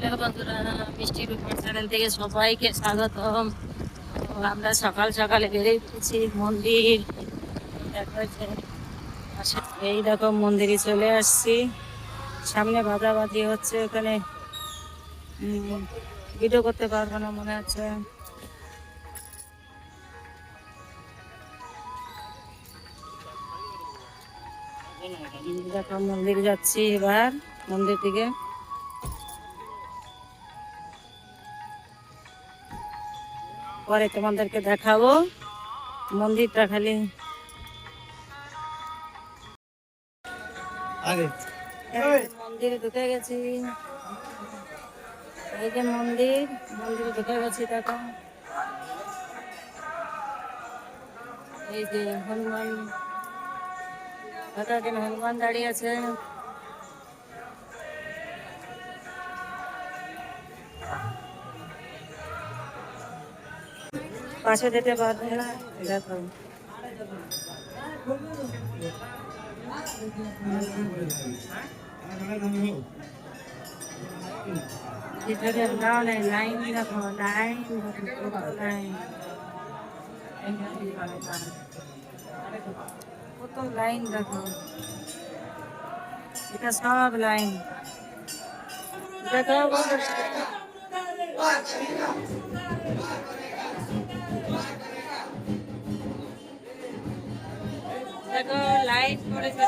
Hello বন্ধুরা, মিষ্টির উপর চ্যানেল থেকে সবাইকে স্বাগতম। আমরা সকাল সকালে বেরিয়ে পড়েছি মন্দির দেখা হয়েছে। এই দেখো মন্দিরে চলে আসছি, সামনে বাজাবাজি হচ্ছে। ওখানে ভিডিও করতে পারবো না মনে হচ্ছে। দেখো মন্দিরে যাচ্ছি এবার, মন্দির দিকে। পরে তোমাদেরকে দেখাবো মন্দিরটা। খালি মন্দিরে ঢুকে গেছি। এই যে মন্দিরে ঢুকে গেছি। দেখো এই যে হনুমান, হনুমান দাঁড়িয়ে আছে। পাশে যেতে পারবে না। দেখো ভিতরে লাইন, দেখো লাইন, লাইন, কত লাইন। দেখো এটা সব লাইন। দেখো দেখো লাইন পড়েছে।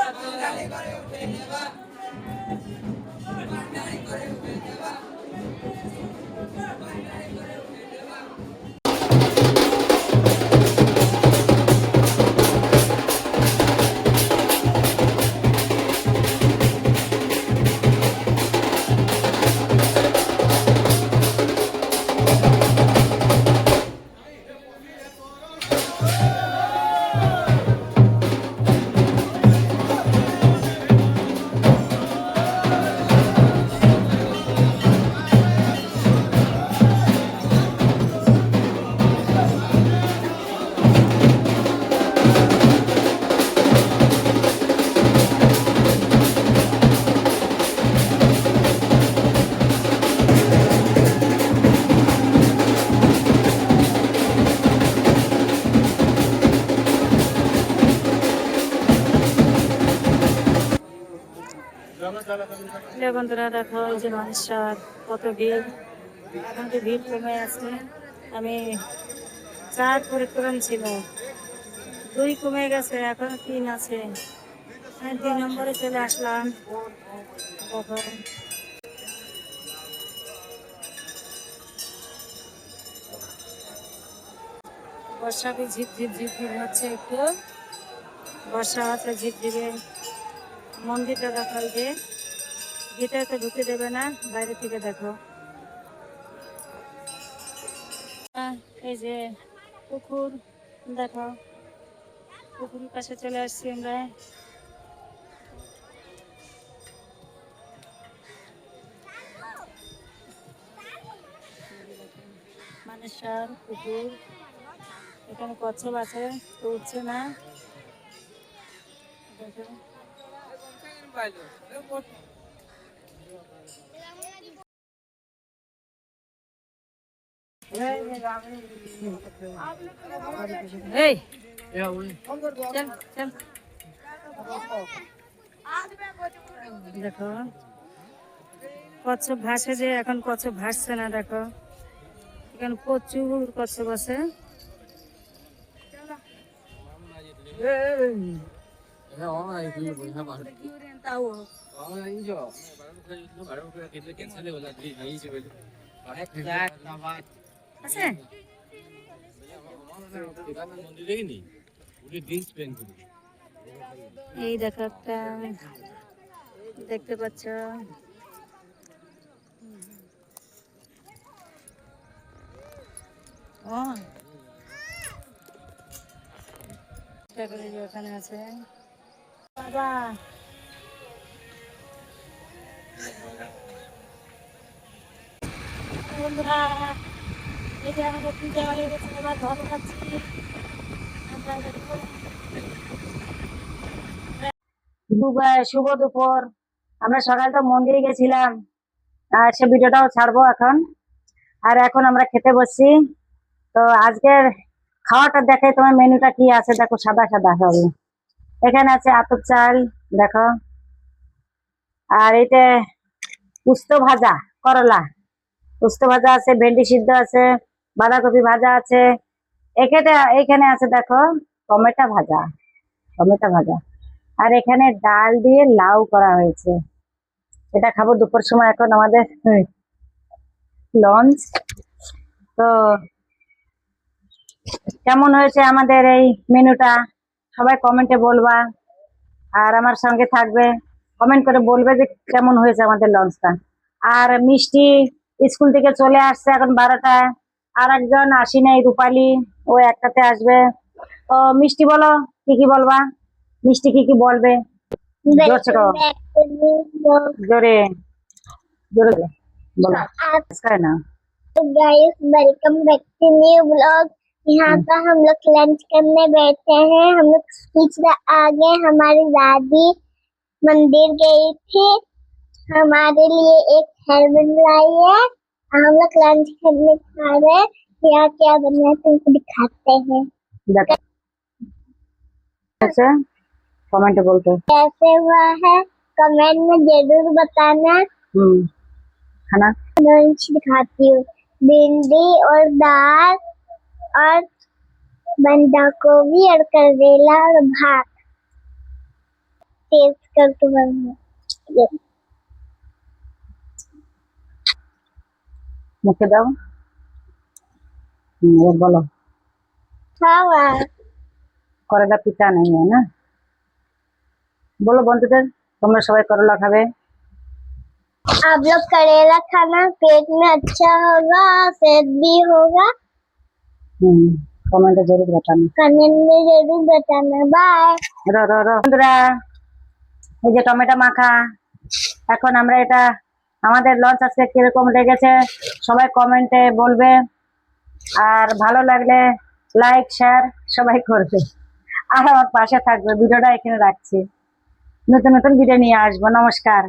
বন্ধুরা দেখো এই যে মানুষের কত ভিড়। এখন তো ভিড় কমে আছে। আমি 4 পরিক্রম ছিল, 2 কমে গেছে, এখন 3 আছে। 2 নম্বরে চলে আসলাম। বর্ষাকে ঝিপঝিপ ঝিপঝিপ হচ্ছে, একটু বর্ষা হচ্ছে ঝিপঝিপে। মন্দিরটা দেখো, এই যে ভিতরে তো ঢুকে দেবে না, বাইরে থেকে দেখো। এই যে পুকুর, দেখো পুকুরের পাশে চলে আসছি আমরা। মানেশ্বর পুকুর, এখানে কচ্ছপ আছে, তো উঠছে না। দেখো কচ্ছপ ভাসে, যে এখন কচ্ছপ ভাসছে না। দেখো এখানে প্রচুর কচ্ছপ আছে। এই দেখো একটা, দেখতে পাচ্ছ ওখানে আছে বাবা। বন্ধুরা এই যে আমাদের পূজা হয়ে গেছে, এবার ঘরে যাচ্ছি। শুভ দুপুর। আমরা সকাল তো মন্দিরে গেছিলাম, আর সে ভিডিওটাও ছাড়বো এখন। আর এখন আমরা খেতে বসছি। তো আজকের খাওয়াটা দেখে তোমার মেনুটা কি আছে দেখো, সাদা সাদা হবে। এখানে আছে আতপ চাল দেখো, আর এটা উস্তো ভাজা, করলা উস্তো ভাজা আছে, ভেন্ডি সিদ্ধ আছে, বাঁধাকপি ভাজা আছে। এখানে আছে দেখো টমেটো ভাজা, টমেটো ভাজা। আর এখানে ডাল দিয়ে লাউ করা হয়েছে, এটা খাবো দুপুর সময়। এখন আমাদের লঞ্চ। তো কেমন হয়েছে আমাদের এই মেনুটা সবাই কমেন্টে বলবা, আর আমার সঙ্গে থাকবে, কমেন্ট করে বলবে যে কেমন হয়েছে আমাদের লঞ্চটা। আর মিষ্টি স্কুল থেকে চলে আসছে এখন 12টায়, আর একজন আসি নাই, রূপালী, ও একটাতে আসবে। তো মিষ্টি বলো, কি কি বলবা, মিষ্টি কি কি বলবে, জোরছে কও, জোরে জোরে বলো, আজকে ना। तो guys welcome back to new blog. यहाँ पर हम लोग लंच करने बैठे हैं। हम लोग स्कूल से आ गए, हमारी दादी मंदिर गई थी, हमारे लिए एक हेलमेट लाई है। हम लोग लंच करने खा रहे हैं। क्या क्या बना है तुमको दिखाते हैं। देखो ऐसे कमेंट बोलते कैसे हुआ है कमेंट में जरूर बताना। खाना लंच दिखाती हूँ, भिंडी और दाल और बंधा गोभी और करेला और भात। टेस्ट कर तुम्हें मुझे दाओ। वो बोलो खावा। করলা পিঠা নেই है ना, বলো বন্ধুদের তোমরা সবাই করলা খাবে। आप लोग करेला खाना, पेट में अच्छा होगा, सेहत भी होगा। কমেন্টে জরুর বাতানো, कमेंट में जरूर बताना। बाय। বন্ধুরা এই যে টমেটো মাখা, এখন আমরা এটা আমাদের লঞ্চ আজকে কিরকম লেগেছে সবাই কমেন্টে বলবে, আর ভালো লাগলে লাইক শেয়ার সবাই করবে, আর আমার পাশে থাকবে। ভিডিওটা এখানে রাখছি, নতুন নতুন ভিডিও নিয়ে আসবো। নমস্কার।